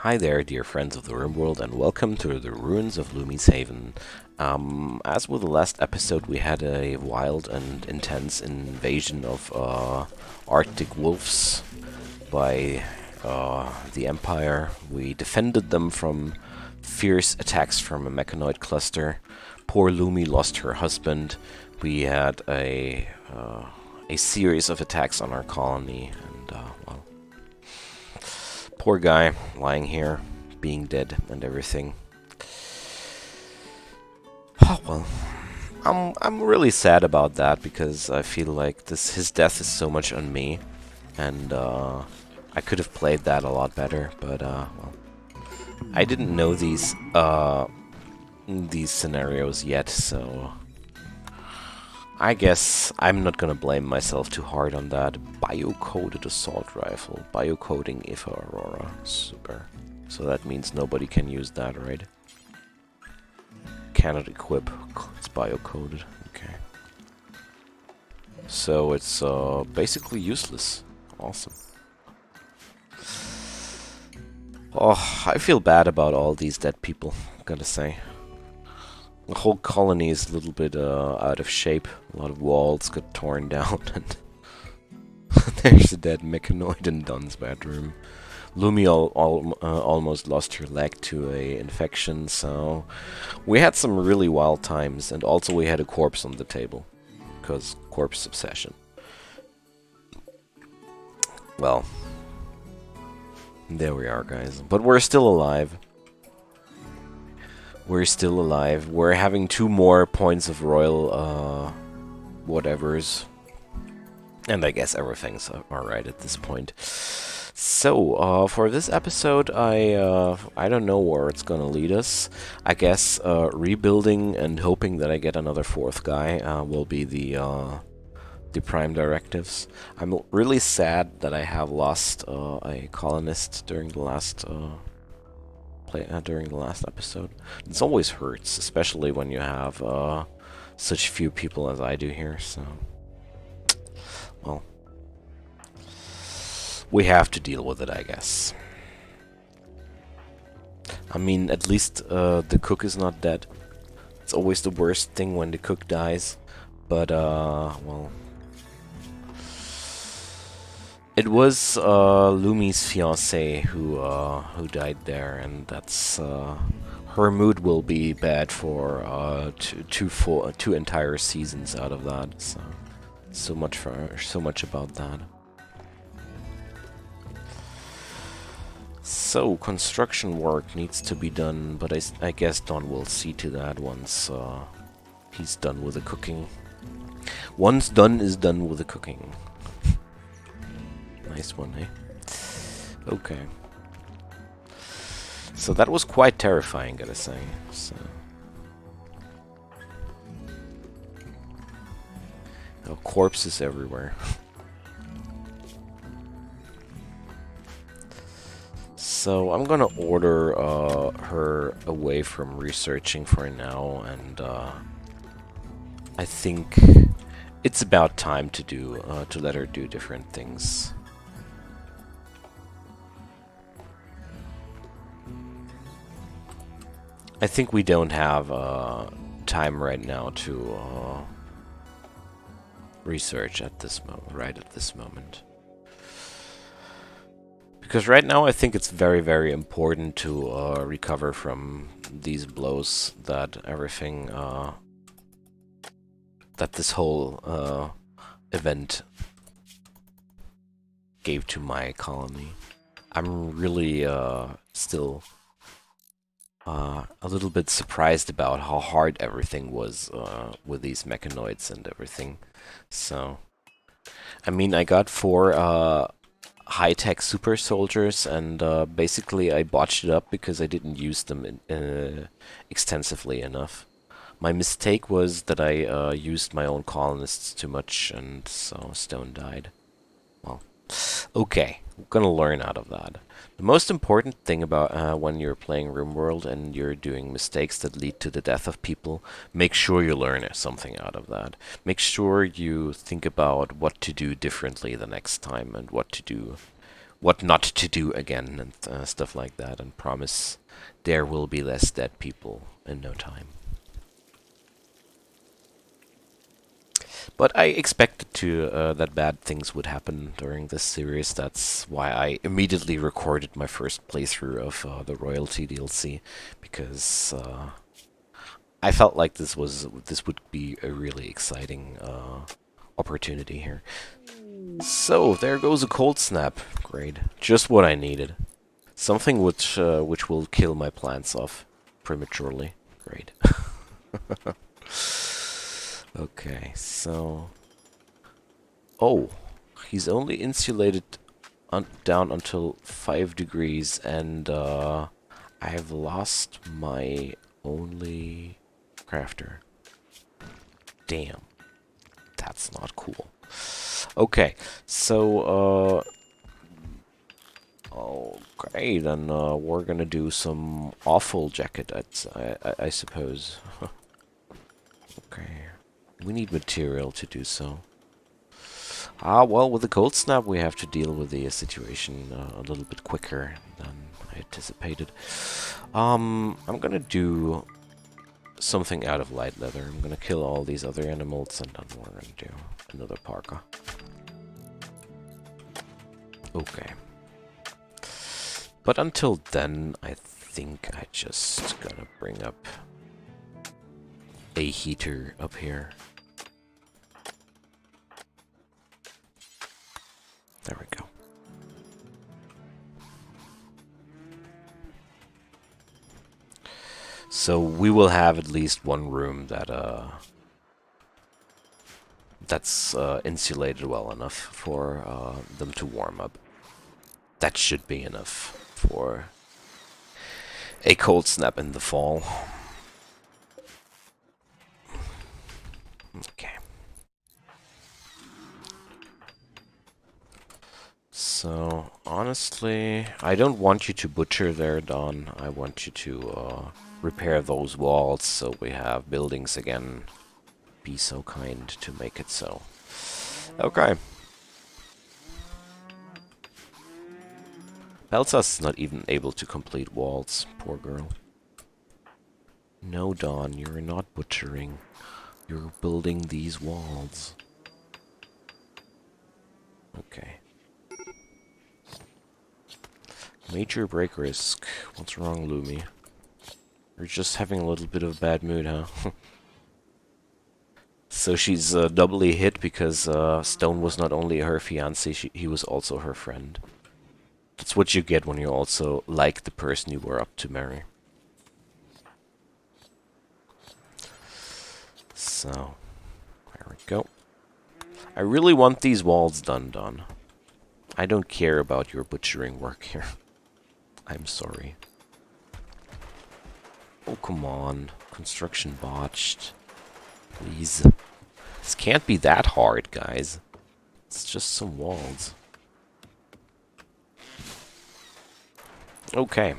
Hi there, dear friends of the Rimworld, and welcome to the ruins of Lumi's Haven. As with the last episode, we had a wild and intense invasion of Arctic wolves by the Empire. We defended them from fierce attacks from a mechanoid cluster. Poor Lumi lost her husband. We had a series of attacks on our colony, and well, poor guy lying here, being dead and everything. Oh well, I'm really sad about that because I feel like his death is so much on me, and I could have played that a lot better. But well, I didn't know these scenarios yet, so I guess I'm not gonna blame myself too hard on that. Bio-coded assault rifle, bio-coding Ifa Aurora, super. So that means nobody can use that, right? Cannot equip. It's bio-coded. Okay. So it's basically useless. Awesome. Oh, I feel bad about all these dead people, gotta say. The whole colony is a little bit out of shape. A lot of walls got torn down, and there's a dead mechanoid in Don's bedroom. Lumi almost lost her leg to a infection, so we had some really wild times, and also we had a corpse on the table, because corpse obsession. Well, there we are, guys. But we're still alive. We're still alive. We're having 2 more points of royal, whatevers. And I guess everything's alright at this point. So, for this episode, I don't know where it's gonna lead us. I guess rebuilding and hoping that I get another 4th guy will be the prime directives. I'm really sad that I have lost a colonist during the last episode. This always hurts, especially when you have such few people as I do here. So, well, we have to deal with it, I guess. I mean, at least the cook is not dead. It's always the worst thing when the cook dies. But, well... It was Lumi's fiancé who died there, and that's... her mood will be bad for two entire seasons out of that, so much about that. So, construction work needs to be done, but I guess Don will see to that once he's done with the cooking. Once done is done with the cooking. Nice one, eh? Okay. So that was quite terrifying, gotta say. So. Oh, corpses everywhere. So I'm gonna order her away from researching for now, and I think it's about time to let her do different things. I think we don't have time right now to research at this moment. Because right now I think it's very, very important to recover from these blows that that this whole event gave to my colony. I'm really still a little bit surprised about how hard everything was with these mechanoids and everything. So, I mean, I got 4 high-tech super soldiers, and basically I botched it up because I didn't use them extensively enough. My mistake was that I used my own colonists too much, and so Stone died. Well, okay, I'm gonna learn out of that. The most important thing about when you're playing Rimworld and you're doing mistakes that lead to the death of people, make sure you learn something out of that. Make sure you think about what to do differently the next time and what to do what not to do again and stuff like that, and promise there will be less dead people in no time. But I expected that bad things would happen during this series. That's why I immediately recorded my first playthrough of the Royalty DLC, because I felt like this would be a really exciting opportunity here. So there goes a cold snap. Great, just what I needed. Something which will kill my plants off prematurely. Great. Okay, so oh, he's only insulated down until 5 degrees, and I've lost my only crafter. Damn, that's not cool. Okay, so okay, then we're gonna do some awful jacket, I suppose. Okay, we need material to do so. Ah, well, with the cold snap, we have to deal with the situation a little bit quicker than I anticipated. I'm gonna do something out of light leather. I'm gonna kill all these other animals, and then we're gonna do another parka. Okay. But until then, I think I just gonna bring up a heater up here. There we go. So we will have at least one room that that's insulated well enough for them to warm up. That should be enough for a cold snap in the fall. Okay. So, honestly, I don't want you to butcher there, Don. I want you to repair those walls so we have buildings again. Be so kind to make it so. Okay. Elsa's not even able to complete walls. Poor girl. No, Don, you're not butchering. You're building these walls. Okay. Major break risk. What's wrong, Lumi? You're just having a little bit of a bad mood, huh? So she's doubly hit because Stone was not only her fiancé, he was also her friend. That's what you get when you also like the person you were up to marry. So, there we go. I really want these walls done, Don. I don't care about your butchering work here. I'm sorry. Oh, come on. Construction botched. Please. This can't be that hard, guys. It's just some walls. Okay.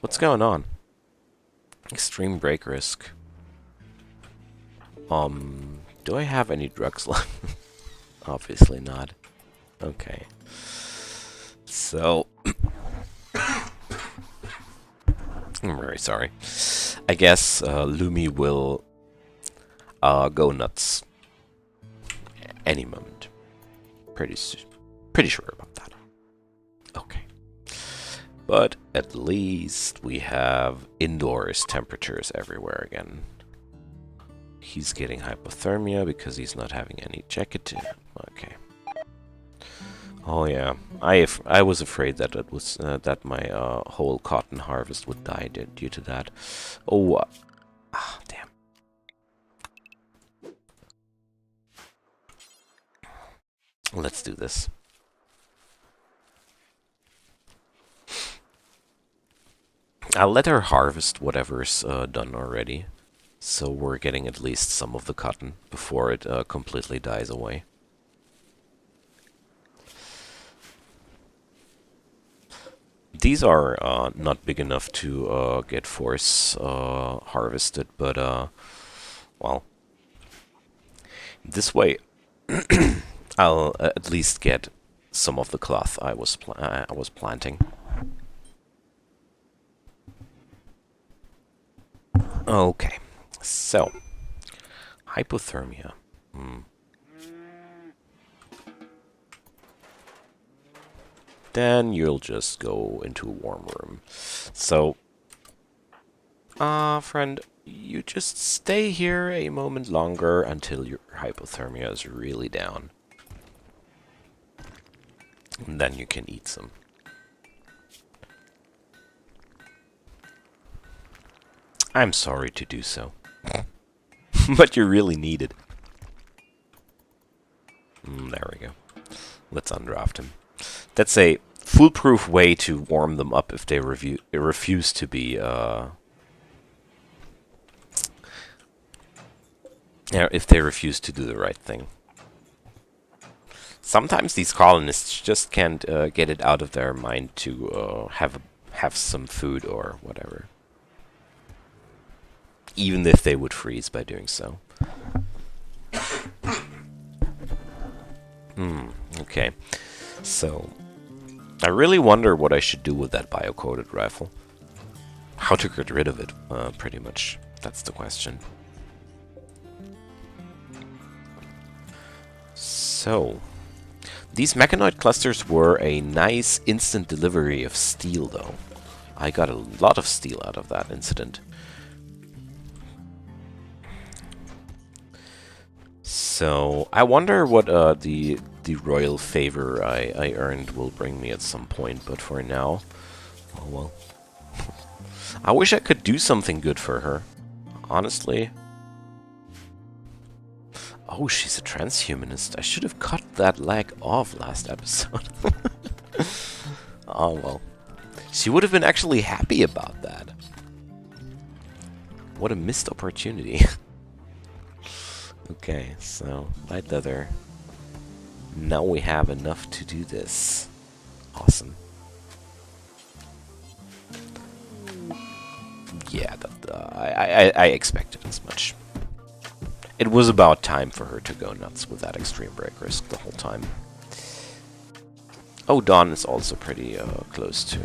What's going on? Extreme break risk. Do I have any drugs left? Obviously not. Okay. So... I'm very sorry. I guess Lumi will go nuts any moment. Pretty sure about that. Okay. But at least we have indoors temperatures everywhere again. He's getting hypothermia because he's not having any jacket. Okay. Oh yeah, I was afraid that it was that my whole cotton harvest would die due to that. Oh, damn. Let's do this. I'll let her harvest whatever's done already, so we're getting at least some of the cotton before it completely dies away. These are not big enough to get force harvested, but well, this way I'll at least get some of the cloth I was planting. Okay, so hypothermia. Then you'll just go into a warm room. So, friend, you just stay here a moment longer until your hypothermia is really down. And then you can eat some. I'm sorry to do so. But you really need it. There we go. Let's undraft him. That's a foolproof way to warm them up if they refuse to be, if they refuse to do the right thing. Sometimes these colonists just can't get it out of their mind to have some food or whatever. Even if they would freeze by doing so. Okay. So, I really wonder what I should do with that bio-coated rifle. How to get rid of it, pretty much. That's the question. So, these mechanoid clusters were a nice instant delivery of steel, though. I got a lot of steel out of that incident. So, I wonder what the royal favor I earned will bring me at some point, but for now, oh well. I wish I could do something good for her, honestly. Oh, she's a transhumanist. I should have cut that leg off last episode. Oh well. She would have been actually happy about that. What a missed opportunity. Okay, so light leather. Now we have enough to do this. Awesome. Yeah, I expected as much. It was about time for her to go nuts with that extreme break risk the whole time. Oh, Don is also pretty close to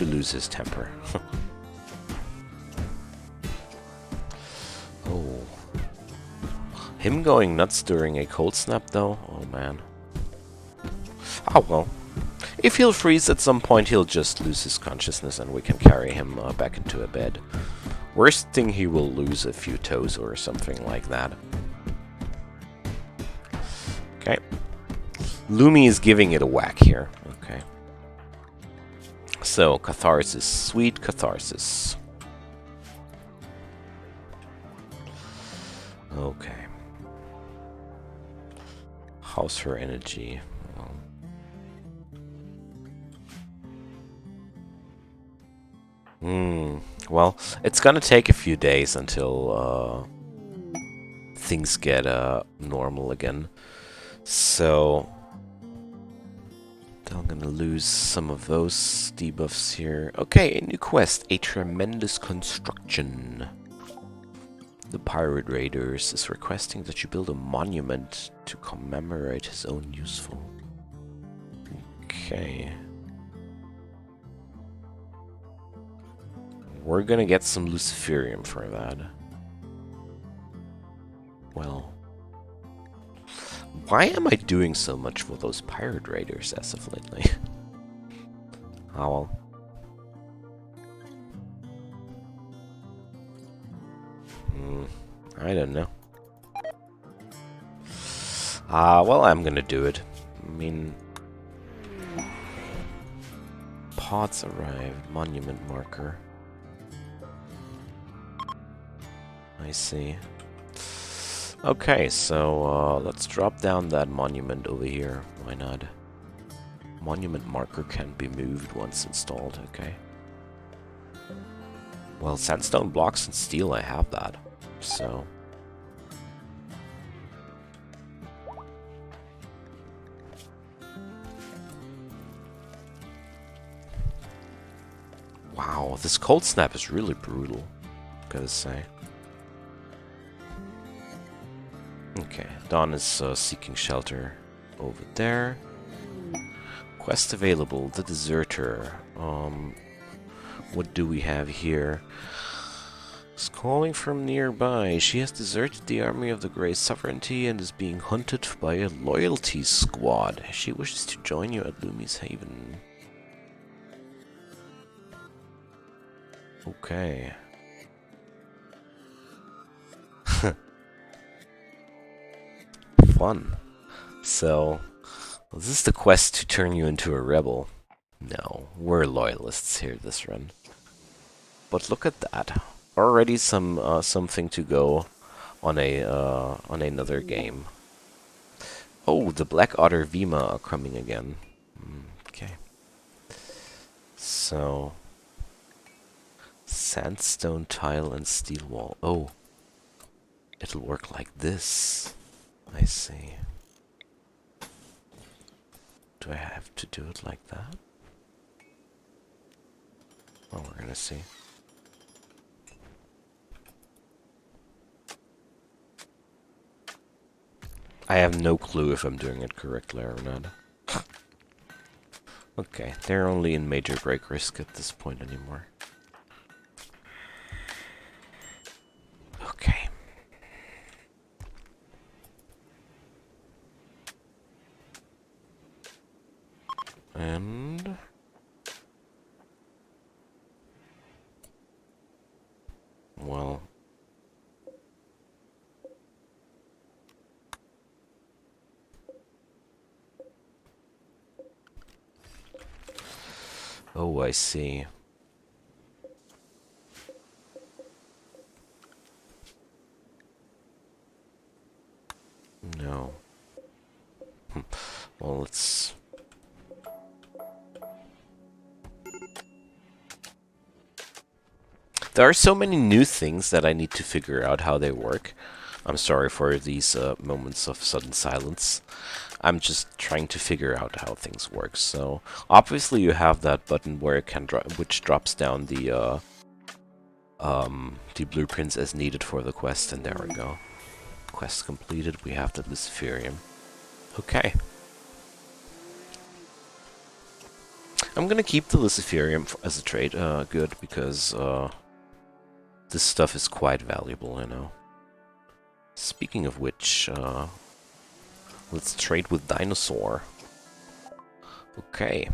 lose his temper. Oh. Him going nuts during a cold snap, though? Oh, man. Oh, well. If he'll freeze at some point, he'll just lose his consciousness and we can carry him back into a bed. Worst thing, he will lose a few toes or something like that. Okay. Lumi is giving it a whack here. Okay. So, catharsis. Sweet catharsis. Okay. How's her energy? Well, it's gonna take a few days until things get normal again. So I'm gonna lose some of those debuffs here. Okay, a new quest. A tremendous construction. The Pirate Raiders is requesting that you build a monument to commemorate his own useful. Okay. We're gonna get some Luciferium for that. Well. Why am I doing so much for those Pirate Raiders as of lately? Oh well. I don't know. Well, I'm gonna do it. I mean... Pods arrived. Monument marker. I see. Okay, so let's drop down that monument over here. Why not? Monument marker can be moved once installed, okay. Well, sandstone blocks and steel, I have that. So... Wow, this cold snap is really brutal, gotta say. Okay, Dawn is seeking shelter. over there. Quest available, the deserter. What do we have here? Is calling from nearby. She has deserted the army of the Grey Sovereignty and is being hunted by a loyalty squad. She wishes to join you at Lumi's Haven. Okay. Fun. So, this is the quest to turn you into a rebel. No, we're loyalists here this run. But look at that. Already something to go on another game. Oh, the Black Otter Vima are coming again. Okay. So, sandstone tile and steel wall. Oh, it'll work like this. I see. Do I have to do it like that? Well, we're gonna see. I have no clue if I'm doing it correctly or not. Okay, they're only in major break risk at this point anymore. Okay. And... well... oh, I see. No. Well, let's... there are so many new things that I need to figure out how they work. I'm sorry for these moments of sudden silence. I'm just trying to figure out how things work. So obviously you have that button where it can which drops down the blueprints as needed for the quest, and there we go. Quest completed. We have the Luciferium. Okay. I'm gonna keep the Luciferium as a trade good because this stuff is quite valuable, you know. Speaking of which, let's trade with Dinosaur. Okay,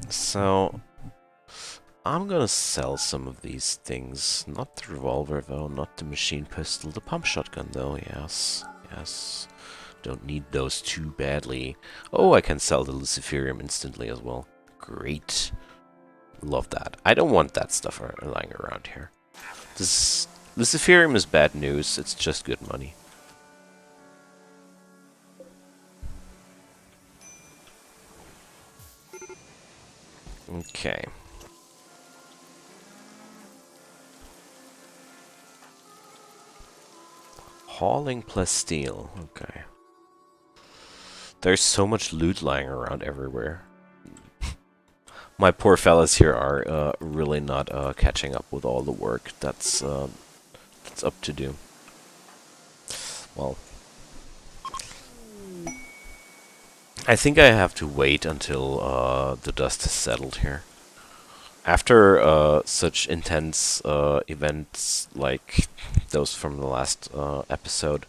so I'm gonna sell some of these things. Not the revolver though, not the machine pistol, the pump shotgun though, yes, yes. Don't need those too badly. Oh, I can sell the Luciferium instantly as well. Great. Love that. I don't want that stuff lying around here. This Luciferium is bad news, it's just good money. Okay. Hauling plus steel. Okay. There's so much loot lying around everywhere. My poor fellas here are really not catching up with all the work that's up to do. Well, I think I have to wait until the dust has settled here. After such intense events like those from the last episode,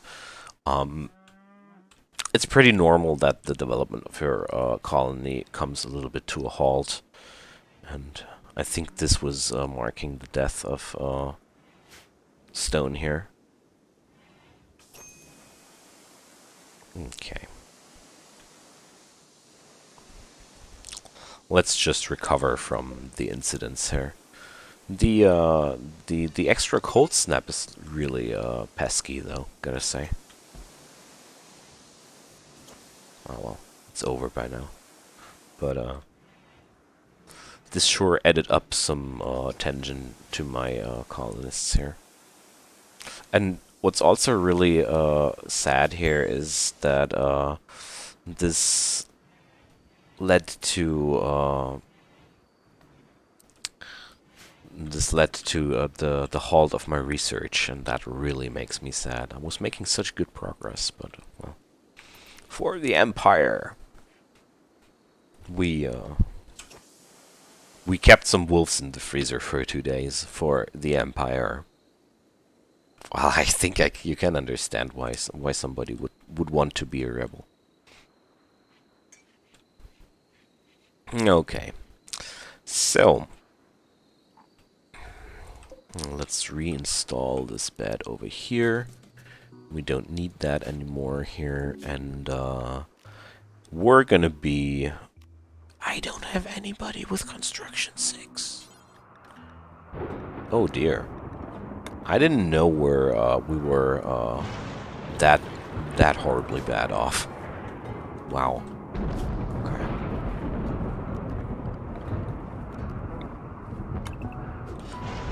it's pretty normal that the development of your colony comes a little bit to a halt. And I think this was marking the death of Stone here. Okay. Let's just recover from the incidents here. The extra cold snap is really pesky though, gotta say. Oh well, it's over by now. But this sure added up some tension to my colonists here. And what's also really sad here is that this led to the halt of my research, and that really makes me sad. I was making such good progress, but well, For the Empire. We kept some wolves in the freezer for 2 days for the Empire. Well, I think you can understand why somebody would want to be a rebel. Okay. So, let's reinstall this bed over here. We don't need that anymore here, and we're gonna be... I don't have anybody with construction 6. Oh dear. I didn't know we were that horribly bad off. Wow. Okay.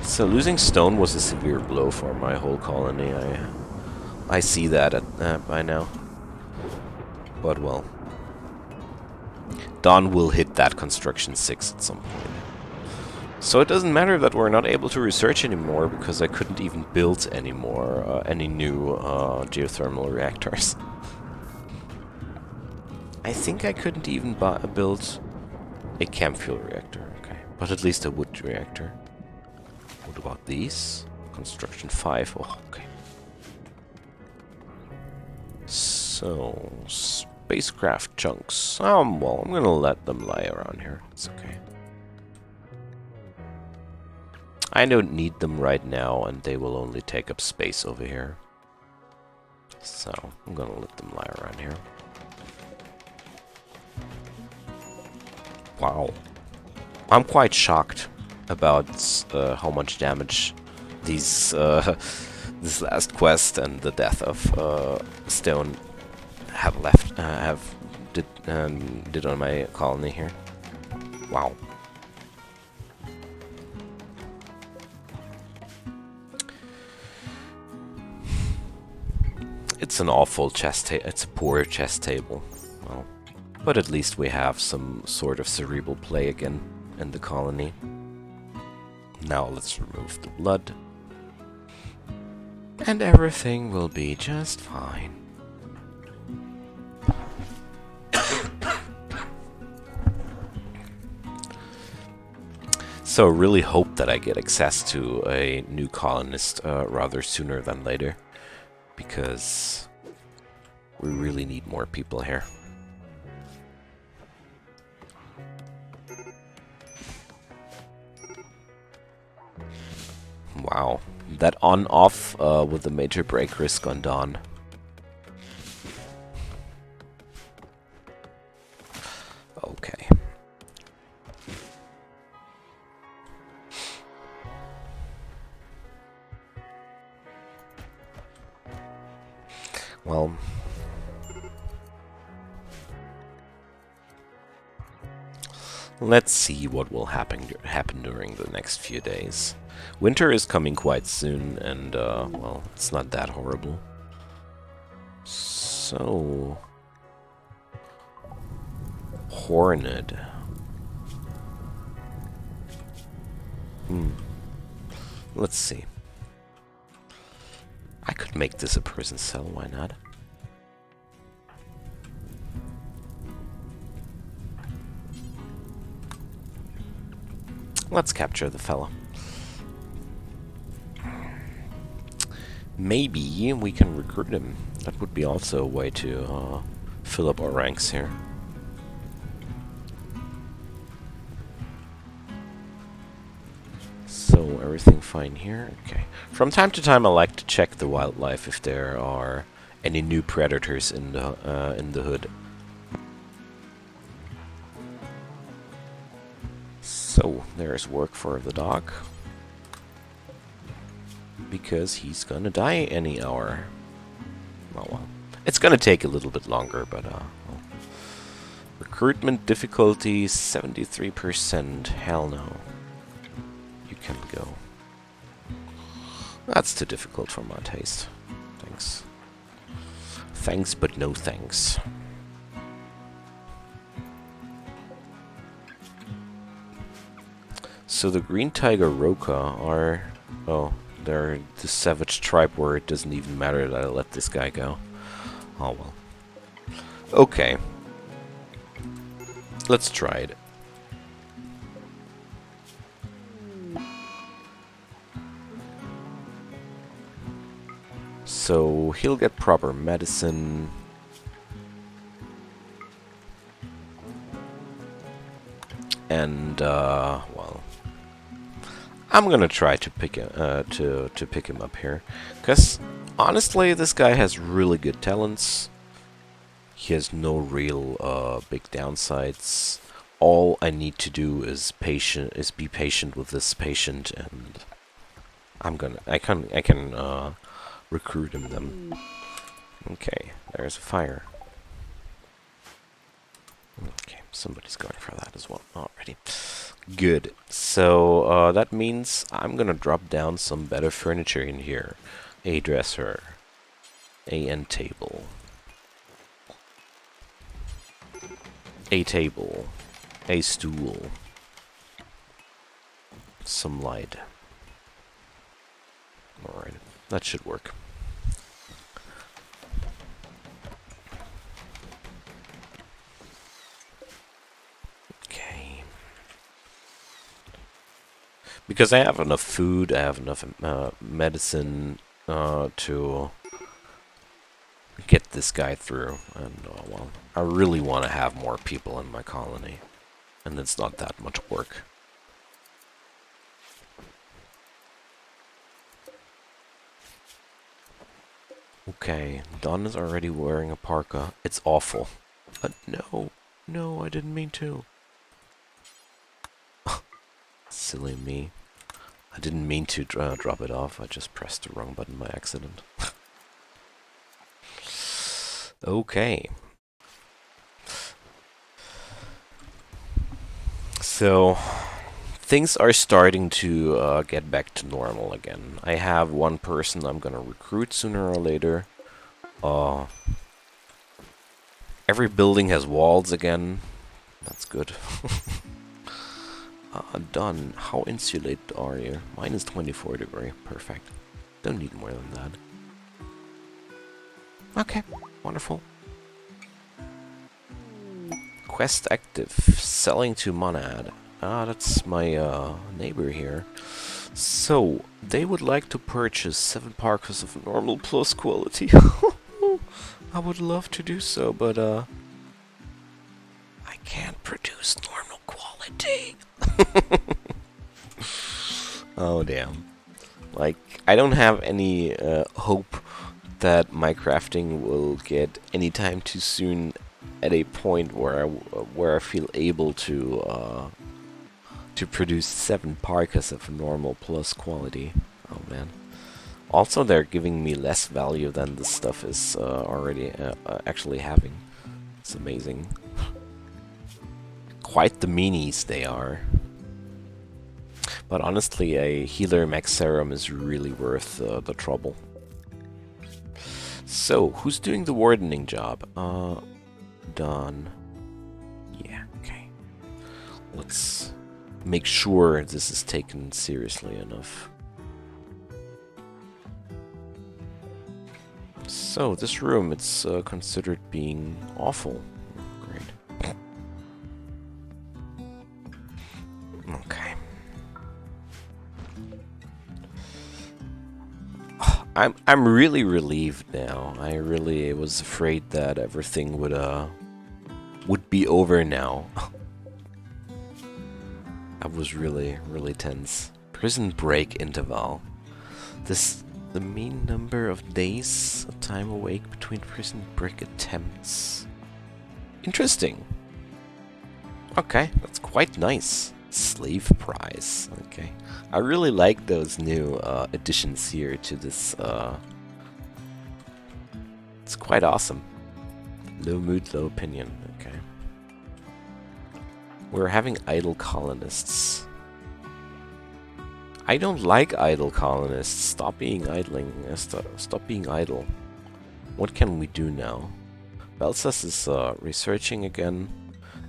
So losing stone was a severe blow for my whole colony. I see that by now. But well, Dawn will hit that construction 6 at some point. So it doesn't matter that we're not able to research anymore, because I couldn't even build anymore any new geothermal reactors. I think I couldn't even build a camp fuel reactor. Okay, but at least a wood reactor. What about these? Construction 5. Oh, okay. So, spacecraft chunks. Well, I'm gonna let them lie around here. It's okay. I don't need them right now, and they will only take up space over here. So, I'm gonna let them lie around here. Wow. I'm quite shocked about how much damage these this last quest and the death of Stone did on my colony here. Wow. It's an awful it's a poor chess table. Well, but at least we have some sort of cerebral play again in the colony. Now let's remove the blood. And everything will be just fine. So really hope that I get access to a new colonist rather sooner than later, because we really need more people here. Wow, that on-off with the major break risk on Dawn. Okay. Well, let's see what will happen during the next few days. Winter is coming quite soon, and well, it's not that horrible. So, Horned. Let's see. I could make this a prison cell, why not? Let's capture the fella. Maybe we can recruit him. That would be also a way to fill up our ranks here. So, everything fine here? Okay. From time to time I like to check the wildlife if there are any new predators in the hood. So, there's work for the dog. Because he's gonna die any hour. Oh well. It's gonna take a little bit longer, but well. Recruitment difficulty 73%. Hell no. You can go. That's too difficult for my taste. Thanks. Thanks, but no thanks. So the Green Tiger Roka are... Oh, they're the savage tribe where it doesn't even matter that I let this guy go. Oh well. Okay. Let's try it. So he'll get proper medicine. And well, I'm gonna try to pick him to pick him up here, cause honestly, this guy has really good talents. He has no real big downsides. All I need to do is be patient with this patient, and I can recruit him then. Okay, there's a fire. Okay, somebody's going for that as well already. Good. So that means I'm gonna drop down some better furniture in here. A dresser, a end table, a table, a stool, some light. Alright, that should work. Okay. Because I have enough food, I have enough medicine to get this guy through. And, well, I really want to have more people in my colony. And it's not that much work. Okay, Don is already wearing a parka. It's awful. No. No, I didn't mean to. Silly me. I didn't mean to drop it off. I just pressed the wrong button by accident. Okay. So, things are starting to get back to normal again. I have one person I'm gonna recruit sooner or later. Every building has walls again. That's good. Done. How insulated are you? Mine is 24 degree. Perfect. Don't need more than that. Okay. Wonderful. Quest active. Selling to Monad. Ah, that's my neighbor here. So, they would like to purchase 7 parkas of normal plus quality. I would love to do so, but I can't produce normal quality. Oh, damn. Like, I don't have any hope that my crafting will get anytime too soon at a point where I feel able to produce 7 parkas of normal plus quality. Oh man. Also, they're giving me less value than the stuff is already actually having. It's amazing. Quite the meanies they are. But honestly, a healer max serum is really worth the trouble. So, who's doing the wardening job? Done. Yeah, okay. Let's make sure this is taken seriously enough. So, this room, it's considered being awful. Great. Okay. I'm really relieved now. I really was afraid that everything would be over now. I was really tense. Prison break interval. The mean number of days of time awake between prison break attempts. Interesting. Okay, that's quite nice. Slave prize. Okay. I really like those new additions here to this. It's quite awesome. Low mood, low opinion. Okay. We're having idle colonists. I don't like idle colonists. Stop being idling. Stop being idle. What can we do now? Belsas is researching again.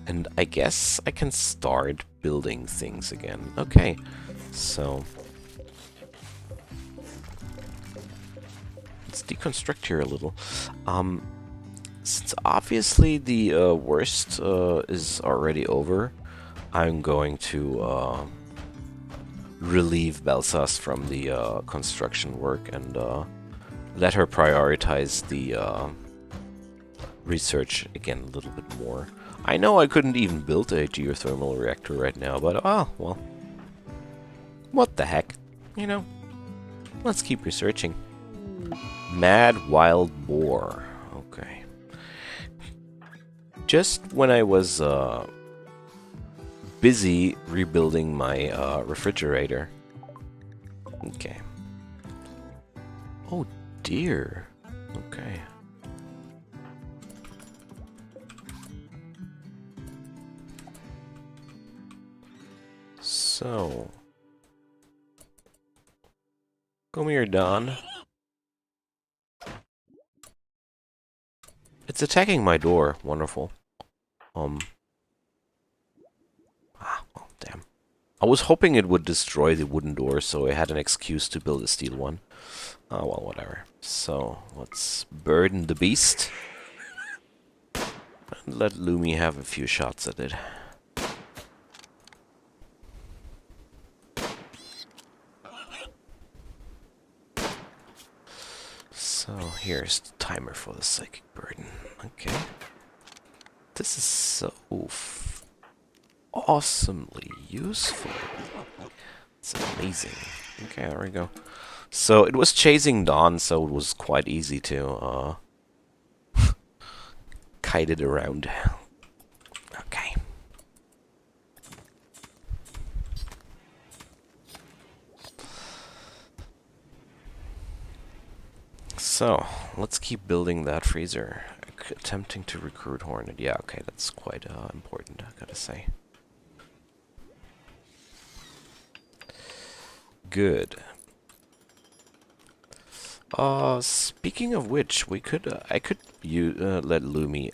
And I guess I can start building things again. Okay, so let's deconstruct here a little. Since obviously the worst is already over, I'm going to relieve Belsas from the construction work and let her prioritize the research again a little bit more. I know I couldn't even build a geothermal reactor right now, but oh, well. What the heck? You know, let's keep researching. Mad Wild Boar. Okay. Just when I was busy rebuilding my refrigerator. Okay. Oh dear. Okay. So, come here, Don. It's attacking my door. Wonderful. Well, damn. I was hoping it would destroy the wooden door, so I had an excuse to build a steel one. Oh, well, whatever. So, let's burden the beast. And let Lumi have a few shots at it. So, here's the timer for the psychic burden. Okay. This is so awesomely useful. It's amazing. Okay, there we go. So it was chasing Dawn, so it was quite easy to kite it around. Okay. So let's keep building that freezer. Attempting to recruit Hornet. Yeah, okay, that's quite important, I gotta say. Good. Speaking of which, we could, I could let Lumi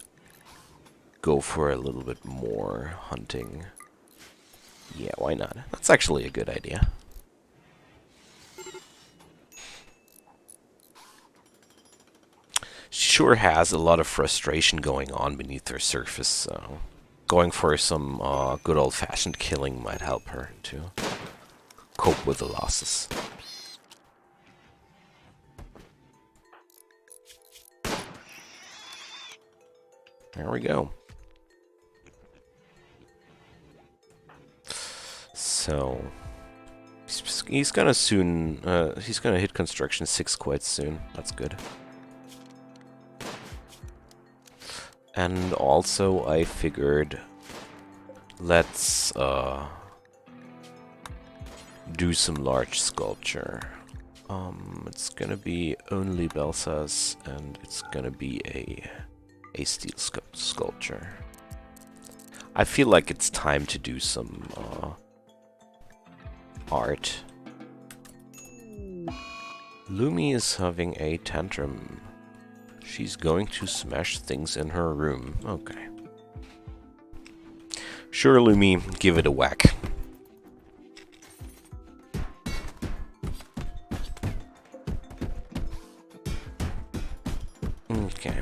go for a little bit more hunting. Yeah, why not? That's actually a good idea. She sure has a lot of frustration going on beneath her surface, so going for some good old-fashioned killing might help her to cope with the losses. There we go. So he's gonna soon. He's gonna hit construction 6 quite soon. That's good. And also, I figured let's do some large sculpture. It's gonna be only Belsas, and it's gonna be a steel sculpture. I feel like it's time to do some art. Lumi is having a tantrum. She's going to smash things in her room. Okay. Sure, Lumi, give it a whack. Okay.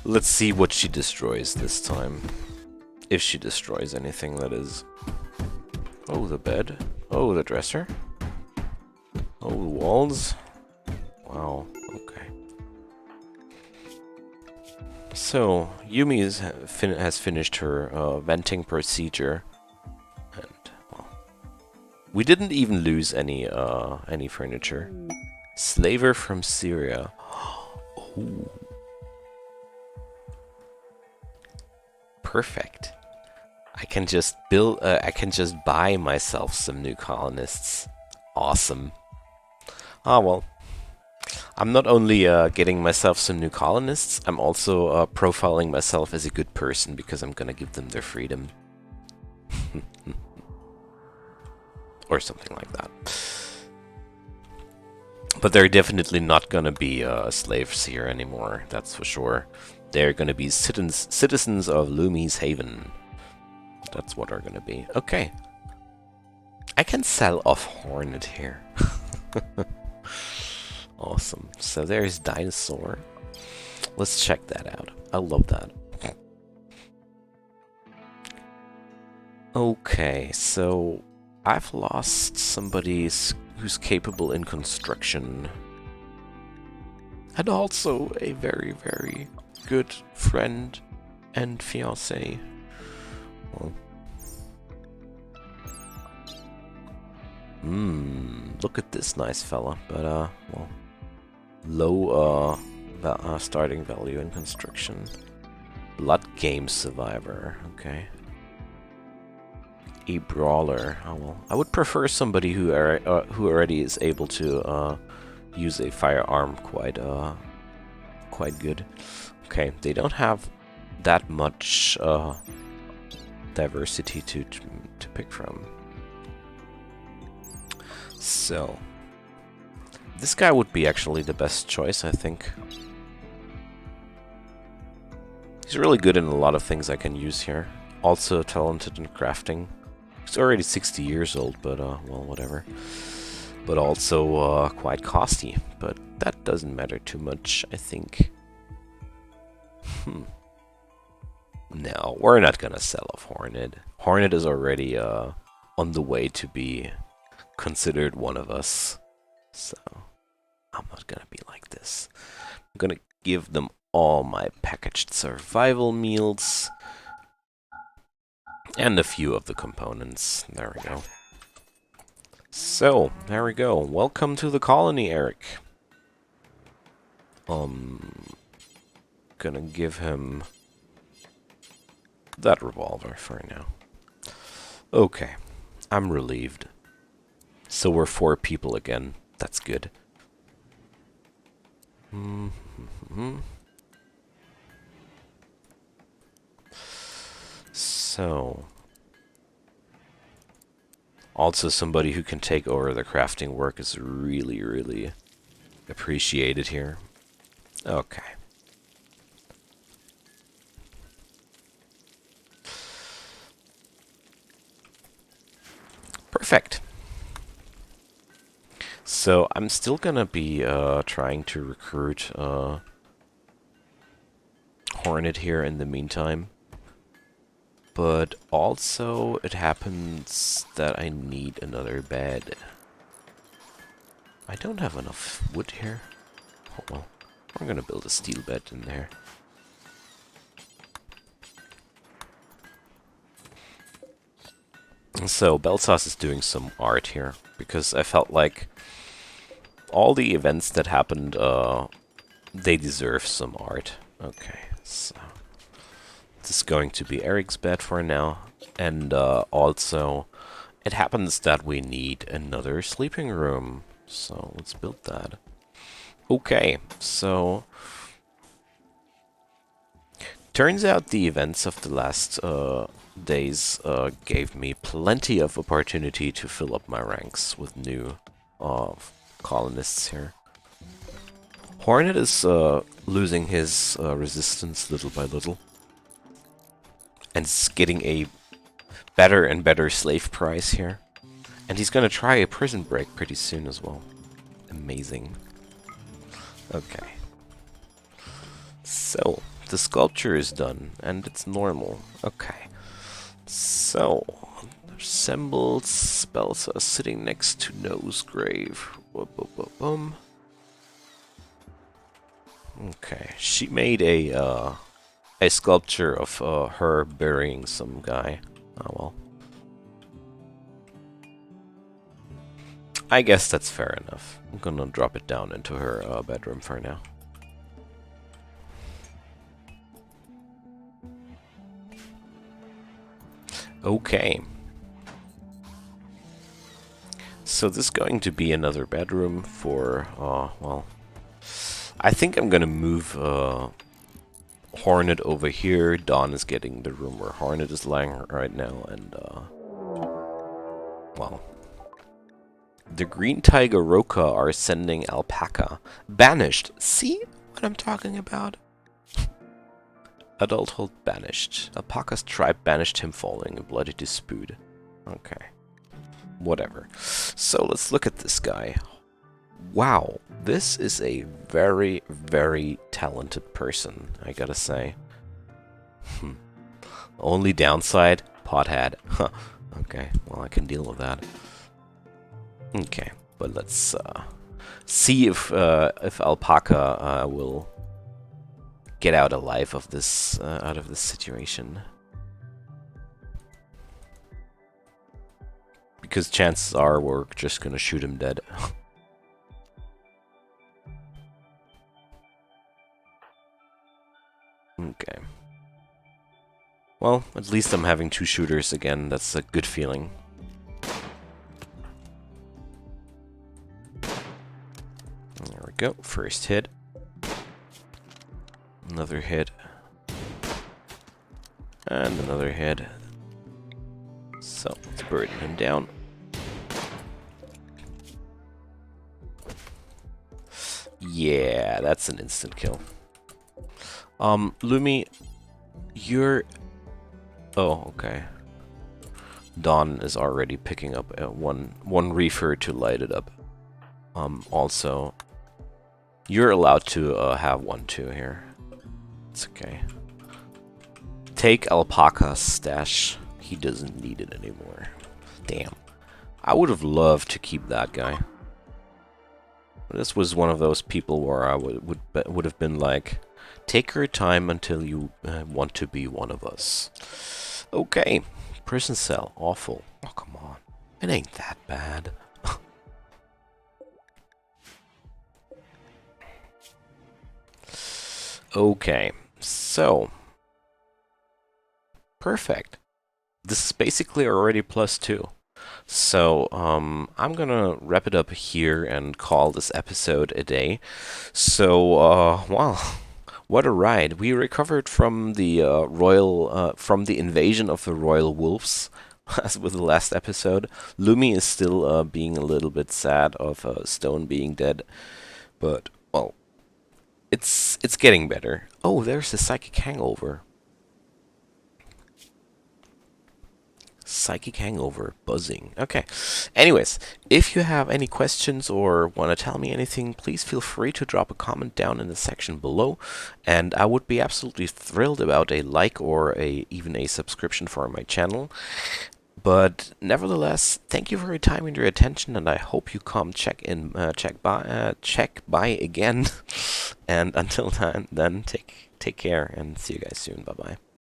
Let's see what she destroys this time. If she destroys anything, that is. Oh, the bed. Oh, the dresser. Oh, the walls. Wow, okay. So, Yumi has finished her venting procedure. And, well, we didn't even lose any furniture. Slaver from Syria. Oh. Perfect. I can just build. I can just buy myself some new colonists. Awesome. Ah well. I'm not only getting myself some new colonists. I'm also profiling myself as a good person because I'm gonna give them their freedom, or something like that. But they're definitely not gonna be slaves here anymore. That's for sure. They're gonna be citizens of Lumi's Haven. That's what they're gonna be. Okay. I can sell off Hornet here. Awesome. So there's Dinosaur. Let's check that out. I love that. Okay, so I've lost somebody who's capable in construction. And also a very, very good friend and fiancé. Well, look at this nice fella. But, well, low, starting value in construction. Blood game survivor, okay. A brawler, oh well. I would prefer somebody who already is able to, use a firearm quite good. Okay, they don't have that much diversity to pick from. So this guy would be actually the best choice, I think. He's really good in a lot of things I can use here. Also talented in crafting. He's already 60 years old, but well, whatever. But also quite costly, but that doesn't matter too much, I think. No, we're not gonna sell off Hornet. Hornet is already on the way to be considered one of us. So, I'm not gonna be like this. I'm gonna give them all my packaged survival meals. And a few of the components. There we go. So, there we go. Welcome to the colony, Eric. Gonna give him that revolver for now. Okay, I'm relieved. So we're 4 people again. That's good. So, also somebody who can take over the crafting work is really, really appreciated here. Okay. Perfect. So I'm still gonna be trying to recruit Hornet here in the meantime. But also it happens that I need another bed. I don't have enough wood here. Oh well, we're gonna build a steel bed in there. So Belsas is doing some art here, because I felt like all the events that happened, they deserve some art. Okay, so this is going to be Eric's bed for now, and also it happens that we need another sleeping room, so let's build that. Okay, so turns out the events of the last days gave me plenty of opportunity to fill up my ranks with new colonists here. Hornet is losing his resistance little by little, and is getting a better and better slave price here. And he's gonna try a prison break pretty soon as well. Amazing. Okay. So, the sculpture is done, and it's normal. Okay. So, resembles Belsa sitting next to No's grave. Okay, she made a sculpture of her burying some guy. Oh well. I guess that's fair enough. I'm gonna drop it down into her bedroom for now. Okay. So this is going to be another bedroom for, well, I think I'm gonna move Hornet over here. Dawn is getting the room where Hornet is lying right now, and, well, the Green Tiger Roka are sending Alpaca. Banished. See what I'm talking about? Adulthood banished. Alpaca's tribe banished him following a bloody dispute. Okay. Whatever. So let's look at this guy. Wow, this is a very, very talented person, I gotta say. Hmm. Only downside, pothead. Huh. Okay, well, I can deal with that. Okay, but let's see if Alpaca will get out alive of this out of this situation. Because chances are we're just gonna shoot him dead. Okay. Well, at least I'm having two shooters again. That's a good feeling. There we go. First hit. Another hit. And another hit. So, let's burden him down. Yeah, that's an instant kill. Lumi, you're... Oh, okay. Dawn is already picking up one reefer to light it up. Also, you're allowed to have one too here. It's okay. Take Alpaca's stash. He doesn't need it anymore. Damn. I would have loved to keep that guy. This was one of those people where I would have been like, take your time until you want to be one of us. Okay. Prison cell. Awful. Oh, come on. It ain't that bad. Okay. So. Perfect. This is basically already +2. So, I'm gonna wrap it up here and call this episode a day. So, wow, what a ride. We recovered from the from the invasion of the royal wolves, as with the last episode. Lumi is still being a little bit sad of Stone being dead, but, well, it's getting better. Oh, there's the psychic hangover. Psychic hangover, buzzing. Okay. Anyways, if you have any questions or want to tell me anything, please feel free to drop a comment down in the section below. And I would be absolutely thrilled about a like or even a subscription for my channel. But nevertheless, thank you for your time and your attention, and I hope you come check by again. And until then, take care and see you guys soon. Bye bye.